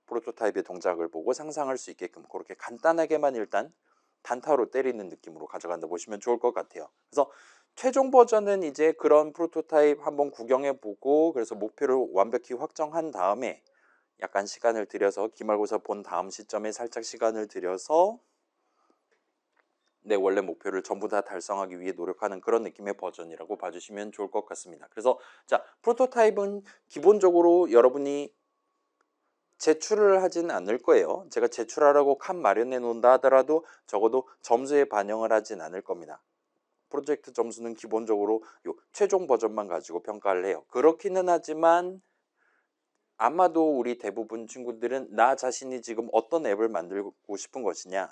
프로토타입의 동작을 보고 상상할 수 있게끔 그렇게 간단하게만 일단 단타로 때리는 느낌으로 가져간다 보시면 좋을 것 같아요. 그래서 최종 버전은 이제 그런 프로토타입 한번 구경해 보고, 그래서 목표를 완벽히 확정한 다음에 약간 시간을 들여서 기말고사 본 다음 시점에 살짝 시간을 들여서 내 원래 목표를 전부 다 달성하기 위해 노력하는 그런 느낌의 버전이라고 봐주시면 좋을 것 같습니다. 그래서 자, 프로토타입은 기본적으로 여러분이 제출을 하진 않을 거예요. 제가 제출하라고 칸 마련해 놓는다 하더라도 적어도 점수에 반영을 하진 않을 겁니다. 프로젝트 점수는 기본적으로 요 최종 버전만 가지고 평가를 해요. 그렇기는 하지만 아마도 우리 대부분 친구들은 나 자신이 지금 어떤 앱을 만들고 싶은 것이냐에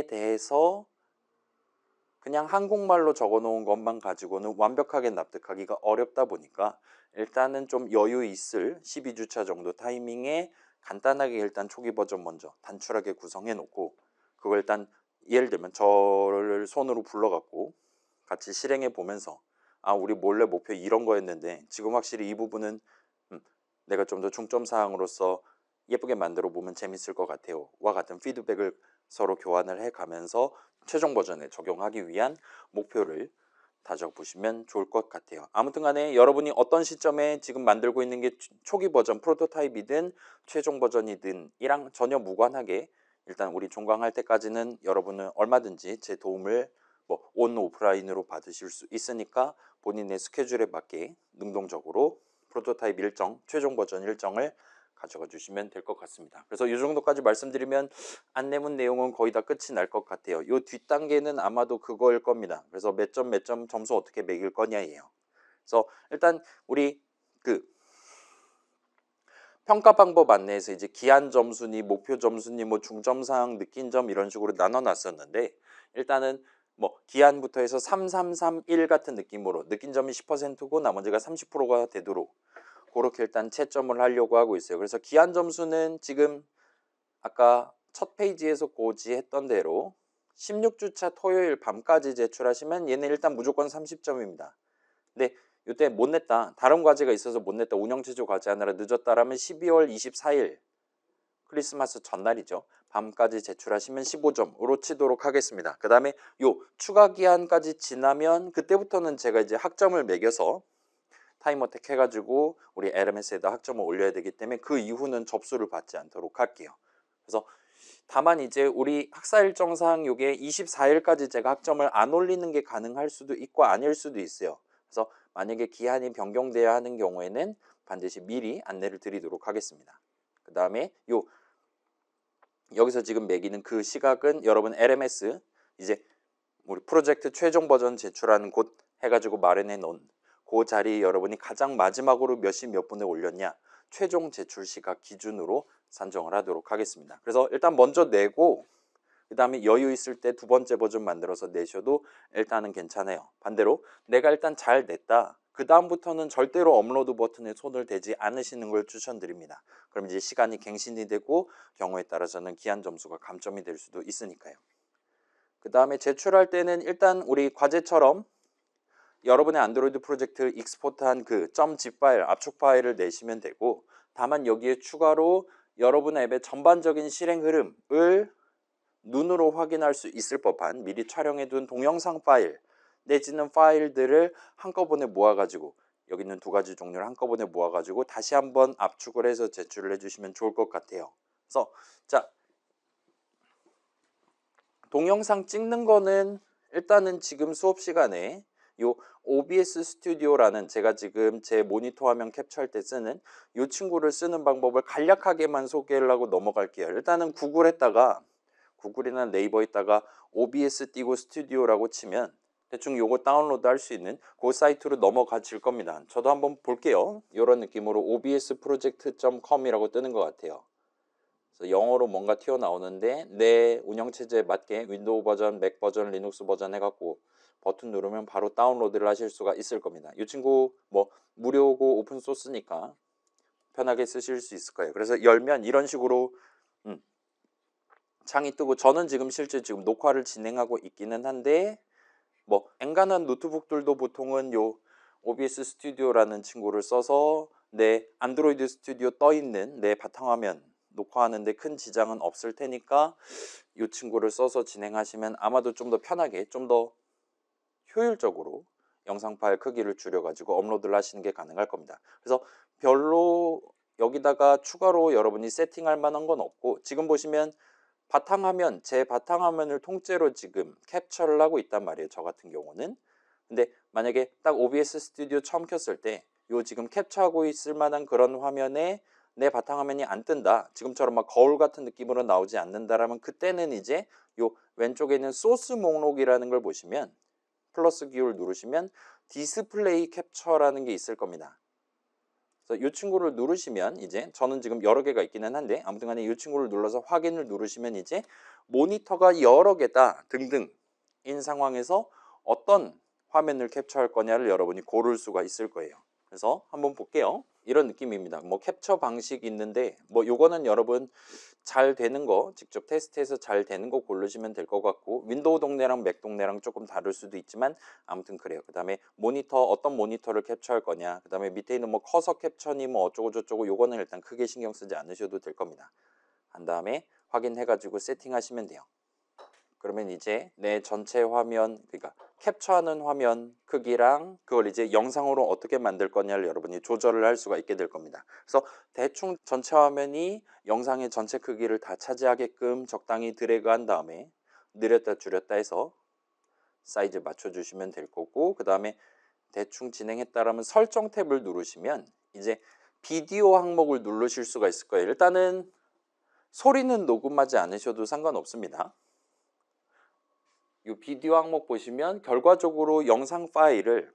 대해서 그냥 한국말로 적어 놓은 것만 가지고는 완벽하게 납득하기가 어렵다 보니까 일단은 좀 여유 있을 12주차 정도 타이밍에 간단하게 일단 초기 버전 먼저 단출하게 구성해 놓고, 그걸 일단 예를 들면 저를 손으로 불러갖고 같이 실행해 보면서 아, 우리 몰래 목표 이런 거였는데 지금 확실히 이 부분은 내가 좀 더 중점 사항으로서 예쁘게 만들어 보면 재밌을 것 같아요 와 같은 피드백을 서로 교환을 해 가면서 최종 버전에 적용하기 위한 목표를 다져보시면 좋을 것 같아요. 아무튼 간에 여러분이 어떤 시점에 지금 만들고 있는 게 초기 버전 프로토타입이든 최종 버전이든 이랑 전혀 무관하게 일단 우리 종강할 때까지는 여러분은 얼마든지 제 도움을 뭐 온 오프라인으로 받으실 수 있으니까 본인의 스케줄에 맞게 능동적으로 프로토타입 일정, 최종 버전 일정을 가져가 주시면 될 것 같습니다. 그래서 이 정도까지 말씀드리면 안내문 내용은 거의 다 끝이 날 것 같아요. 이 뒷단계는 아마도 그거일 겁니다. 그래서 몇 점 점수 어떻게 매길 거냐예요. 그래서 일단 우리 그 평가 방법 안내에서 이제 기한 점수니 목표 점수니 뭐 중점 사항, 느낀 점 이런 식으로 나눠 놨었는데, 일단은 뭐 기한부터 해서 3, 3, 3, 1 같은 느낌으로 느낀 점이 10%고 나머지가 30%가 되도록 그렇게 일단 채점을 하려고 하고 있어요. 그래서 기한 점수는 지금 아까 첫 페이지에서 고지했던 대로 16주차 토요일 밤까지 제출하시면 얘는 일단 무조건 30점입니다. 근데 이때 못 냈다, 다른 과제가 있어서 못 냈다, 운영체조 과제 하느라 늦었다라면 12월 24일 크리스마스 전날이죠. 밤까지 제출하시면 15점으로 치도록 하겠습니다. 그 다음에 요 추가 기한까지 지나면 그때부터는 제가 이제 학점을 매겨서 타임 어택 해가지고 우리 LMS에다 학점을 올려야 되기 때문에 그 이후는 접수를 받지 않도록 할게요. 그래서 다만 이제 우리 학사 일정상 요게 24일까지 제가 학점을 안 올리는 게 가능할 수도 있고 아닐 수도 있어요. 그래서 만약에 기한이 변경돼야 하는 경우에는 반드시 미리 안내를 드리도록 하겠습니다. 그 다음에 여기서 지금 매기는 그 시각은 여러분 LMS 이제 우리 프로젝트 최종 버전 제출하는 곳 해가지고 마련해 놓은 그 자리 여러분이 가장 마지막으로 몇 시 몇 분에 올렸냐 최종 제출 시각 기준으로 산정을 하도록 하겠습니다. 그래서 일단 먼저 내고 그 다음에 여유 있을 때 두 번째 버전 만들어서 내셔도 일단은 괜찮아요. 반대로 내가 일단 잘 냈다. 그 다음부터는 절대로 업로드 버튼에 손을 대지 않으시는 걸 추천드립니다. 그럼 이제 시간이 갱신이 되고 경우에 따라서는 기한 점수가 감점이 될 수도 있으니까요. 그 다음에 제출할 때는 일단 우리 과제처럼 여러분의 안드로이드 프로젝트를 익스포트한 그 .zip 파일, 압축 파일을 내시면 되고 다만 여기에 추가로 여러분 앱의 전반적인 실행 흐름을 눈으로 확인할 수 있을 법한 미리 촬영해둔 동영상 파일 내지는 파일들을 한꺼번에 모아가지고 여기 있는 두 가지 종류를 한꺼번에 모아가지고 다시 한번 압축을 해서 제출을 해주시면 좋을 것 같아요. 그래서 자 동영상 찍는 거는 일단은 지금 수업 시간에 요 OBS 스튜디오라는 제가 지금 제 모니터 화면 캡처할 때 쓰는 이 친구를 쓰는 방법을 간략하게만 소개를 하고 넘어갈게요. 일단은 구글이나 네이버에다가 OBS 띄고 스튜디오라고 치면 대충 요거 다운로드 할 수 있는 그 사이트로 넘어가질 겁니다. 저도 한번 볼게요. 이런 느낌으로 obsproject.com이라고 뜨는 것 같아요. 그래서 영어로 뭔가 튀어나오는데 내 운영체제에 맞게 윈도우 버전, 맥 버전, 리눅스 버전 해갖고 버튼 누르면 바로 다운로드를 하실 수가 있을 겁니다. 이 친구 뭐 무료고 오픈소스니까 편하게 쓰실 수 있을 거예요. 그래서 열면 이런 식으로 창이 뜨고 저는 지금 실제 지금 녹화를 진행하고 있기는 한데 뭐 엔간한 노트북들도 보통은 요 OBS 스튜디오라는 친구를 써서 내 안드로이드 스튜디오 떠 있는 내 바탕화면 녹화하는데 큰 지장은 없을 테니까 이 친구를 써서 진행하시면 아마도 좀 더 편하게 좀 더 효율적으로 영상 파일 크기를 줄여가지고 업로드를 하시는 게 가능할 겁니다. 그래서 별로 여기다가 추가로 여러분이 세팅할 만한 건 없고 지금 보시면 바탕화면, 제 바탕화면을 통째로 지금 캡처를 하고 있단 말이에요. 저 같은 경우는. 근데 만약에 딱 OBS 스튜디오 처음 켰을 때 요 지금 캡처하고 있을 만한 그런 화면에 내 바탕화면이 안 뜬다. 지금처럼 막 거울 같은 느낌으로 나오지 않는다라면 그때는 이제 요 왼쪽에 있는 소스 목록이라는 걸 보시면 플러스 기호를 누르시면 디스플레이 캡처라는 게 있을 겁니다. 그래서 이 친구를 누르시면 이제 저는 지금 여러 개가 있기는 한데 아무튼 간에 이 친구를 눌러서 확인을 누르시면 이제 모니터가 여러 개다 등등인 상황에서 어떤 화면을 캡처할 거냐를 여러분이 고를 수가 있을 거예요. 그래서 한번 볼게요. 이런 느낌입니다. 뭐 캡처 방식이 있는데 뭐 요거는 여러분 잘 되는 거 직접 테스트해서 잘 되는 거 고르시면 될 것 같고 윈도우 동네랑 맥 동네랑 조금 다를 수도 있지만 아무튼 그래요. 그 다음에 모니터 어떤 모니터를 캡처할 거냐 그 다음에 밑에 있는 뭐 커서 캡처니 뭐 어쩌고 저쩌고 요거는 일단 크게 신경 쓰지 않으셔도 될 겁니다. 한 다음에 확인해 가지고 세팅하시면 돼요. 그러면 이제 내 전체 화면 그러니까 캡처하는 화면 크기랑 그걸 이제 영상으로 어떻게 만들 거냐를 여러분이 조절을 할 수가 있게 될 겁니다. 그래서 대충 전체 화면이 영상의 전체 크기를 다 차지하게끔 적당히 드래그 한 다음에 늘렸다 줄였다 해서 사이즈 맞춰주시면 될 거고 그 다음에 대충 진행했다라면 설정 탭을 누르시면 이제 비디오 항목을 누르실 수가 있을 거예요. 일단은 소리는 녹음하지 않으셔도 상관없습니다. 이 비디오 항목 보시면 결과적으로 영상 파일을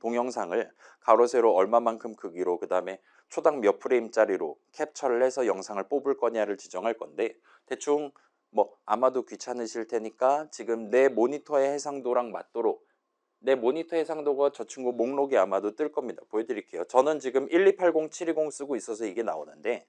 동영상을 가로 세로 얼마만큼 크기로 그 다음에 초당 몇 프레임짜리로 캡처를 해서 영상을 뽑을 거냐를 지정할 건데 대충 뭐 아마도 귀찮으실 테니까 지금 내 모니터의 해상도랑 맞도록 내 모니터 해상도가 저 친구 목록이 아마도 뜰 겁니다. 보여드릴게요. 저는 지금 1280, 720 쓰고 있어서 이게 나오는데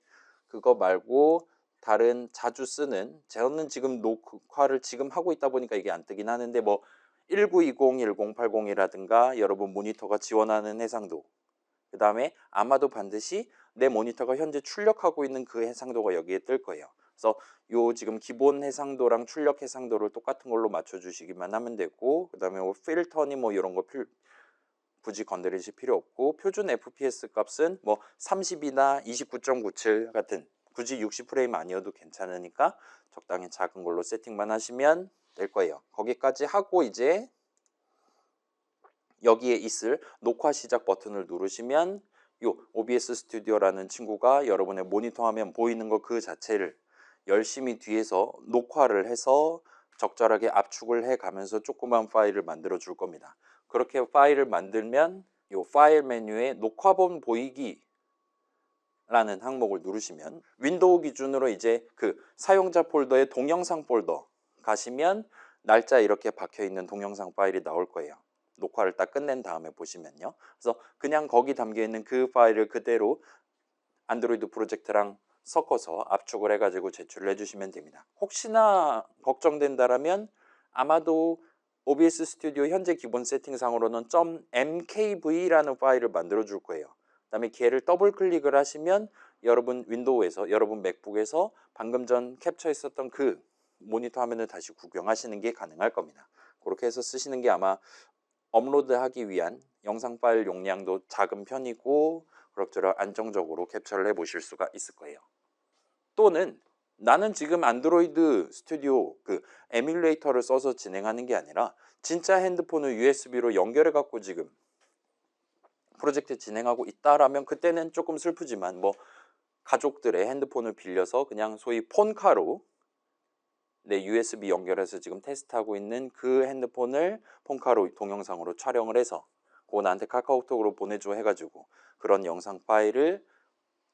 그거 말고 다른 자주 쓰는 저는 지금 녹화를 지금 하고 있다 보니까 이게 안 뜨긴 하는데 뭐 1920, 1080이라든가 여러분 모니터가 지원하는 해상도 그 다음에 아마도 반드시 내 모니터가 현재 출력하고 있는 그 해상도가 여기에 뜰 거예요. 그래서 요 지금 기본 해상도랑 출력 해상도를 똑같은 걸로 맞춰주시기만 하면 되고 그 다음에 뭐 필터니 뭐 이런 거 굳이 건드리실 필요 없고 표준 FPS 값은 뭐 30이나 29.97 같은 굳이 60프레임 아니어도 괜찮으니까 적당히 작은 걸로 세팅만 하시면 될 거예요. 거기까지 하고 이제 여기에 있을 녹화 시작 버튼을 누르시면 요 OBS 스튜디오라는 친구가 여러분의 모니터 화면 보이는 거 그 자체를 열심히 뒤에서 녹화를 해서 적절하게 압축을 해 가면서 조그만 파일을 만들어 줄 겁니다. 그렇게 파일을 만들면 요 파일 메뉴에 녹화본 보이기 라는 항목을 누르시면 윈도우 기준으로 이제 그 사용자 폴더의 동영상 폴더 가시면 날짜 이렇게 박혀 있는 동영상 파일이 나올 거예요. 녹화를 딱 끝낸 다음에 보시면요. 그래서 그냥 거기 담겨 있는 그 파일을 그대로 안드로이드 프로젝트랑 섞어서 압축을 해가지고 제출을 해주시면 됩니다. 혹시나 걱정된다라면 아마도 OBS 스튜디오 현재 기본 세팅상으로는 .mkv라는 파일을 만들어 줄 거예요. 그다음에 걔를 더블 클릭을 하시면 여러분 윈도우에서 여러분 맥북에서 방금 전 캡처했었던 그 모니터 화면을 다시 구경하시는 게 가능할 겁니다. 그렇게 해서 쓰시는 게 아마 업로드하기 위한 영상 파일 용량도 작은 편이고 그럭저럭 안정적으로 캡처를 해 보실 수가 있을 거예요. 또는 나는 지금 안드로이드 스튜디오 그 에뮬레이터를 써서 진행하는 게 아니라 진짜 핸드폰을 USB로 연결해 갖고 지금 프로젝트 진행하고 있다라면 그때는 조금 슬프지만 뭐 가족들의 핸드폰을 빌려서 그냥 소위 폰카로 내 USB 연결해서 지금 테스트하고 있는 그 핸드폰을 폰카로 동영상으로 촬영을 해서 그거 나한테 카카오톡으로 보내줘 해가지고 그런 영상 파일을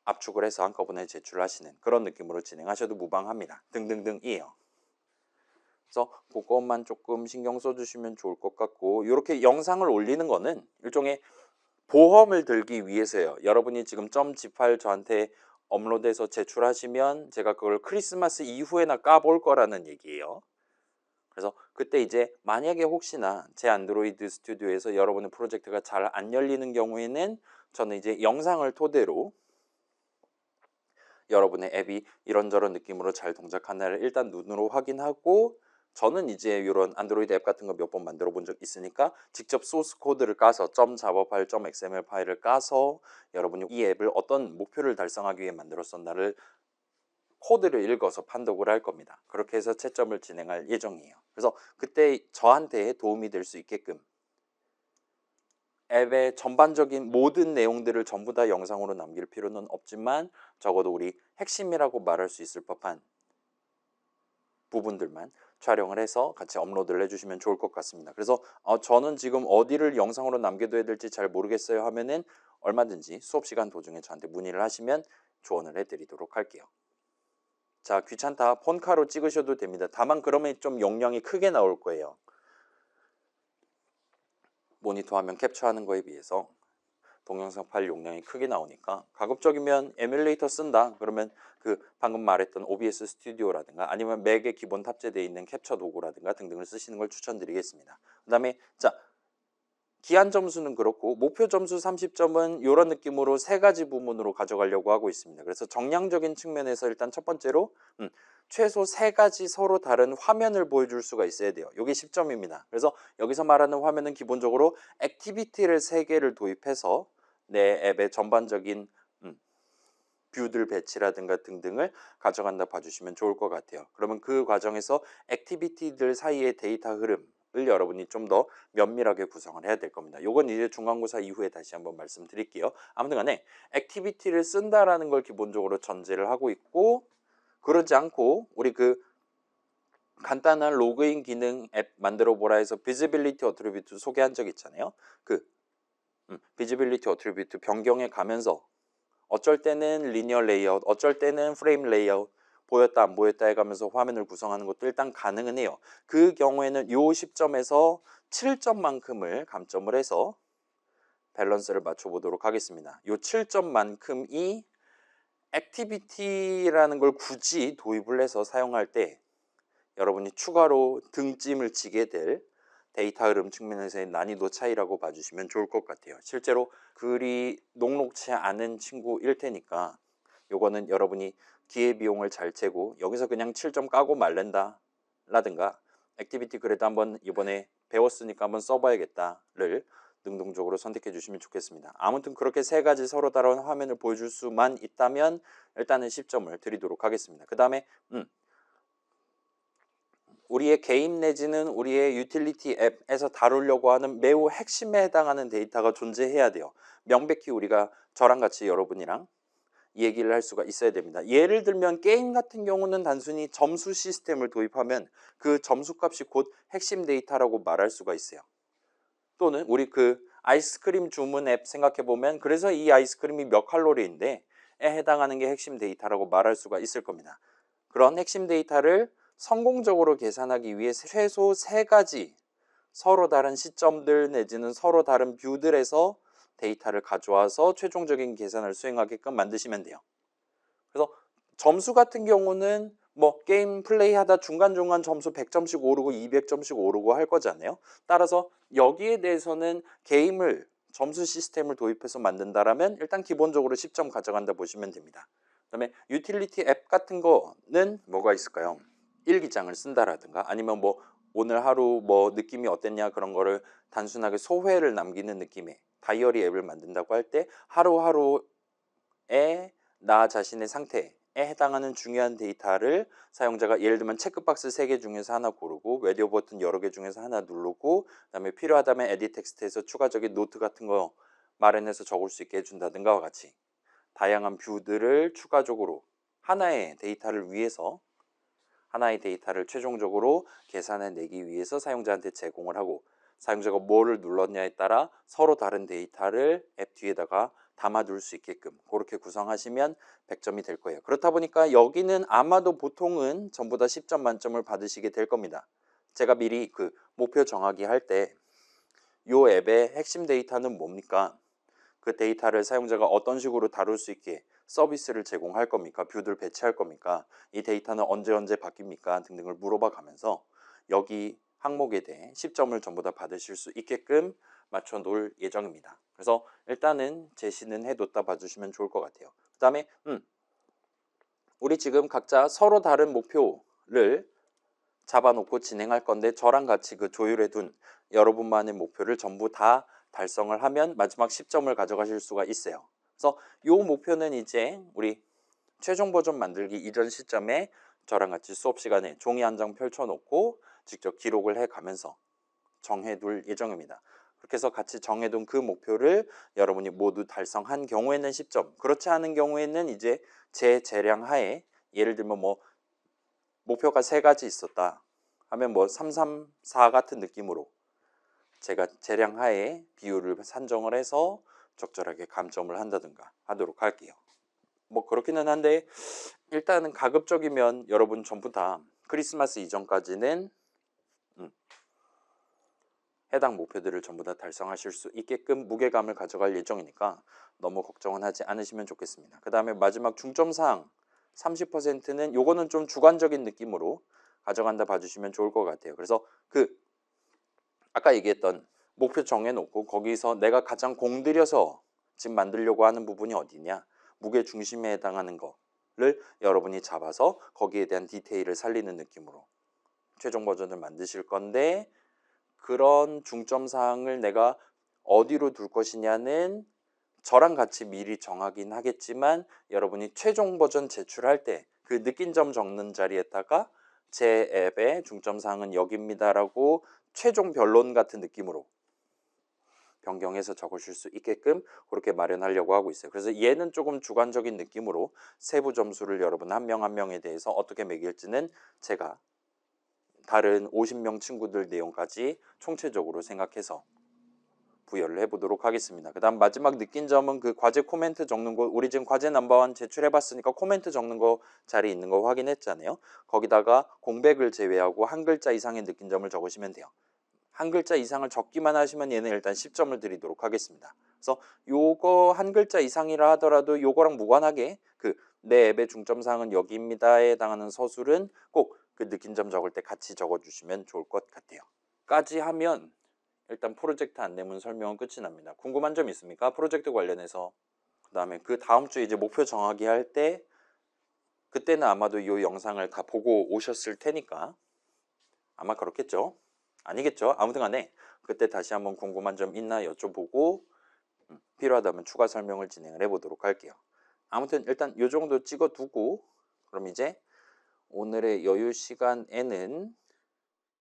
압축을 해서 한꺼번에 제출하시는 그런 느낌으로 진행하셔도 무방합니다. 등등등이에요. 그래서 그것만 조금 신경 써주시면 좋을 것 같고 이렇게 영상을 올리는 거는 일종의 보험을 들기 위해서예요. 여러분이 지금 .g 파일 저한테 업로드해서 제출하시면 제가 그걸 크리스마스 이후에나 까볼 거라는 얘기예요. 그래서 그때 이제 만약에 혹시나 제 안드로이드 스튜디오에서 여러분의 프로젝트가 잘 안 열리는 경우에는 저는 이제 영상을 토대로 여러분의 앱이 이런저런 느낌으로 잘 동작하나를 일단 눈으로 확인하고 저는 이제 이런 안드로이드 앱 같은 거 몇 번 만들어 본 적 있으니까 직접 소스 코드를 까서 .java 파일, .xml 파일을 까서 여러분이 이 앱을 어떤 목표를 달성하기 위해 만들었었나를 코드를 읽어서 판독을 할 겁니다. 그렇게 해서 채점을 진행할 예정이에요. 그래서 그때 저한테 도움이 될 수 있게끔 앱의 전반적인 모든 내용들을 전부 다 영상으로 남길 필요는 없지만 적어도 우리 핵심이라고 말할 수 있을 법한 부분들만 촬영을 해서 같이 업로드를 해주시면 좋을 것 같습니다. 그래서 저는 지금 어디를 영상으로 남겨둬야 될지 잘 모르겠어요 하면은 얼마든지 수업 시간 도중에 저한테 문의를 하시면 조언을 해드리도록 할게요. 자, 귀찮다 폰카로 찍으셔도 됩니다. 다만 그러면 좀 용량이 크게 나올 거예요. 모니터 화면 캡처하는 거에 비해서 동영상 파일 용량이 크게 나오니까 가급적이면 에뮬레이터 쓴다 그러면 그 방금 말했던 OBS 스튜디오라든가 아니면 맥에 기본 탑재되어 있는 캡처 도구라든가 등등을 쓰시는 걸 추천드리겠습니다. 그 다음에 자 기한 점수는 그렇고 목표 점수 30점은 이런 느낌으로 세 가지 부문으로 가져가려고 하고 있습니다. 그래서 정량적인 측면에서 일단 첫 번째로 최소 세 가지 서로 다른 화면을 보여줄 수가 있어야 돼요. 이게 10점입니다. 그래서 여기서 말하는 화면은 기본적으로 액티비티를 3개를 도입해서 내 앱의 전반적인 뷰들 배치라든가 등등을 가져간다 봐주시면 좋을 것 같아요. 그러면 그 과정에서 액티비티들 사이의 데이터 흐름을 여러분이 좀 더 면밀하게 구성을 해야 될 겁니다. 이건 이제 중간고사 이후에 다시 한번 말씀드릴게요. 아무튼 간에 액티비티를 쓴다라는 걸 기본적으로 전제를 하고 있고 그러지 않고 우리 그 간단한 로그인 기능 앱 만들어 보라 해서 비지빌리티 어트리뷰트 소개한 적 있잖아요. 그 비지빌리티 어트리뷰트 변경해 가면서 어쩔 때는 리니어 레이아웃, 어쩔 때는 프레임 레이아웃 보였다 안 보였다 해가면서 화면을 구성하는 것도 일단 가능은 해요. 그 경우에는 요 10점에서 7점만큼을 감점을 해서 밸런스를 맞춰보도록 하겠습니다. 요 7점만큼이 액티비티라는 걸 굳이 도입을 해서 사용할 때 여러분이 추가로 등짐을 지게 될 데이터 흐름 측면에서의 난이도 차이라고 봐주시면 좋을 것 같아요. 실제로 글이 녹록치 않은 친구일 테니까 요거는 여러분이 기회비용을 잘 재고 여기서 그냥 7점 까고 말랜다 라든가 액티비티 그래도 한번 이번에 배웠으니까 한번 써봐야겠다를 능동적으로 선택해 주시면 좋겠습니다. 아무튼 그렇게 세 가지 서로 다른 화면을 보여줄 수만 있다면 일단은 10점을 드리도록 하겠습니다. 그 다음에 우리의 게임 내지는 우리의 유틸리티 앱에서 다루려고 하는 매우 핵심에 해당하는 데이터가 존재해야 돼요. 명백히 우리가 저랑 같이 여러분이랑 이 얘기를 할 수가 있어야 됩니다. 예를 들면 게임 같은 경우는 단순히 점수 시스템을 도입하면 그 점수값이 곧 핵심 데이터라고 말할 수가 있어요. 또는 우리 그 아이스크림 주문 앱 생각해 보면 그래서 이 아이스크림이 몇 칼로리인데 에 해당하는 게 핵심 데이터라고 말할 수가 있을 겁니다. 그런 핵심 데이터를 성공적으로 계산하기 위해 최소 3가지 서로 다른 시점들 내지는 서로 다른 뷰들에서 데이터를 가져와서 최종적인 계산을 수행하게끔 만드시면 돼요. 그래서 점수 같은 경우는 뭐 게임 플레이하다 중간중간 점수 100점씩 오르고 200점씩 오르고 할 거잖아요. 따라서 여기에 대해서는 게임을 점수 시스템을 도입해서 만든다라면 일단 기본적으로 10점 가져간다 보시면 됩니다. 그다음에 유틸리티 앱 같은 거는 뭐가 있을까요? 일기장을 쓴다라든가 아니면 뭐 오늘 하루 뭐 느낌이 어땠냐 그런 거를 단순하게 소회를 남기는 느낌의 다이어리 앱을 만든다고 할 때 하루하루에 나 자신의 상태에 해당하는 중요한 데이터를 사용자가 예를 들면 체크박스 3개 중에서 하나 고르고 라디오 버튼 여러 개 중에서 하나 누르고 그다음에 필요하다면 에디 텍스트에서 추가적인 노트 같은 거 마련해서 적을 수 있게 해준다든가와 같이 다양한 뷰들을 추가적으로 하나의 데이터를 위해서 하나의 데이터를 최종적으로 계산해내기 위해서 사용자한테 제공을 하고 사용자가 뭐를 눌렀냐에 따라 서로 다른 데이터를 앱 뒤에다가 담아둘 수 있게끔 그렇게 구성하시면 100점이 될 거예요. 그렇다 보니까 여기는 아마도 보통은 전부 다 10점 만점을 받으시게 될 겁니다. 제가 미리 그 목표 정하기 할 때 이 앱의 핵심 데이터는 뭡니까? 그 데이터를 사용자가 어떤 식으로 다룰 수 있게 서비스를 제공할 겁니까? 뷰들 배치할 겁니까? 이 데이터는 언제 바뀝니까? 등등을 물어봐 가면서 여기 항목에 대해 10점을 전부 다 받으실 수 있게끔 맞춰 놓을 예정입니다. 그래서 일단은 제시는 해뒀다 봐주시면 좋을 것 같아요. 그 다음에 우리 지금 각자 서로 다른 목표를 잡아놓고 진행할 건데 저랑 같이 그 조율해둔 여러분만의 목표를 전부 다 달성을 하면 마지막 10점을 가져가실 수가 있어요. 그래서 이 목표는 이제 우리 최종 버전 만들기 이전 시점에 저랑 같이 수업 시간에 종이 한 장 펼쳐놓고 직접 기록을 해가면서 정해둘 예정입니다. 그렇게 해서 같이 정해둔 그 목표를 여러분이 모두 달성한 경우에는 10점, 그렇지 않은 경우에는 이제 제 재량 하에 예를 들면 뭐 목표가 3가지 있었다 하면 뭐 3, 3, 4 같은 느낌으로 제가 재량 하에 비율을 산정을 해서 적절하게 감점을 한다든가 하도록 할게요. 뭐 그렇기는 한데 일단은 가급적이면 여러분 전부 다 크리스마스 이전까지는 해당 목표들을 전부 다 달성하실 수 있게끔 무게감을 가져갈 예정이니까 너무 걱정은 하지 않으시면 좋겠습니다. 그 다음에 마지막 중점사항 30%는 요거는 좀 주관적인 느낌으로 가져간다 봐주시면 좋을 것 같아요. 그래서 그 아까 얘기했던 목표 정해놓고 거기서 내가 가장 공들여서 지금 만들려고 하는 부분이 어디냐, 무게 중심에 해당하는 거를 여러분이 잡아서 거기에 대한 디테일을 살리는 느낌으로 최종 버전을 만드실 건데, 그런 중점 사항을 내가 어디로 둘 것이냐는 저랑 같이 미리 정하긴 하겠지만 여러분이 최종 버전 제출할 때 그 느낀 점 적는 자리에다가 제 앱의 중점 사항은 여기입니다라고 최종 변론 같은 느낌으로 변경해서 적으실 수 있게끔 그렇게 마련하려고 하고 있어요. 그래서 얘는 조금 주관적인 느낌으로 세부 점수를 여러분 한 명 한 명에 대해서 어떻게 매길지는 제가 다른 50명 친구들 내용까지 총체적으로 생각해서 부여를 해보도록 하겠습니다. 그 다음 마지막 느낀 점은 그 과제 코멘트 적는 거, 우리 지금 과제 넘버원 제출해봤으니까 코멘트 적는 거 자리 있는 거 확인했잖아요. 거기다가 공백을 제외하고 한 글자 이상의 느낀 점을 적으시면 돼요. 한 글자 이상을 적기만 하시면 얘는 일단 10점을 드리도록 하겠습니다. 그래서 요거 한 글자 이상이라 하더라도 요거랑 무관하게 그 내 앱의 중점사항은 여기입니다에 해당하는 서술은 꼭 그 느낀 점 적을 때 같이 적어주시면 좋을 것 같아요. 까지 하면 일단 프로젝트 안내문 설명은 끝이 납니다. 궁금한 점 있습니까? 프로젝트 관련해서. 그 다음에 그 다음 주에 이제 목표 정하기 할 때 그때는 아마도 이 영상을 다 보고 오셨을 테니까 아마 그렇겠죠? 아니겠죠? 아무튼 간에 그때 다시 한번 궁금한 점 있나 여쭤보고 필요하다면 추가 설명을 진행을 해보도록 할게요. 아무튼 일단 이 정도 찍어두고 그럼 이제 오늘의 여유 시간에는